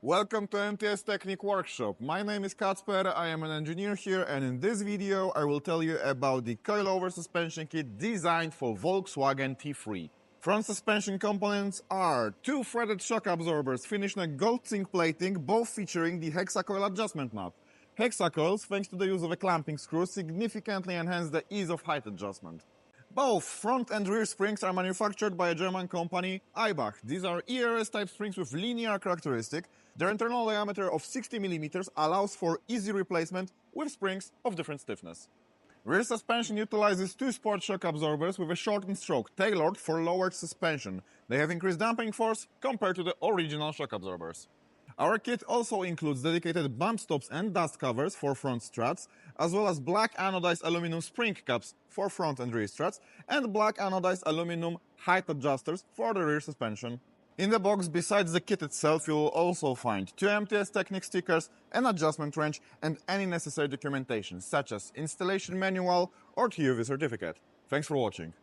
Welcome to MTS Technik workshop. My name is Kacper, I am an engineer here, and in this video I will tell you about the coilover suspension kit designed for Volkswagen T3. Front suspension components are two threaded shock absorbers finished in a gold zinc plating, both featuring the hexacoil adjustment knob. Hexacoils, thanks to the use of a clamping screw, significantly enhance the ease of height adjustment. Both front and rear springs are manufactured by a German company, eibach. These are ERS-type springs with linear characteristic. Their internal diameter of 60 mm allows for easy replacement with springs of different stiffness. Rear suspension utilizes two sport shock absorbers with a shortened stroke, tailored for lowered suspension. They have increased damping force compared to the original shock absorbers. Our kit also includes dedicated bump stops and dust covers for front struts, as well as black anodized aluminum spring caps for front and rear struts, and black anodized aluminum height adjusters for the rear suspension. In the box, besides the kit itself, you will also find two MTS Technik stickers, an adjustment wrench, and any necessary documentation, such as installation manual or TUV certificate. Thanks for watching.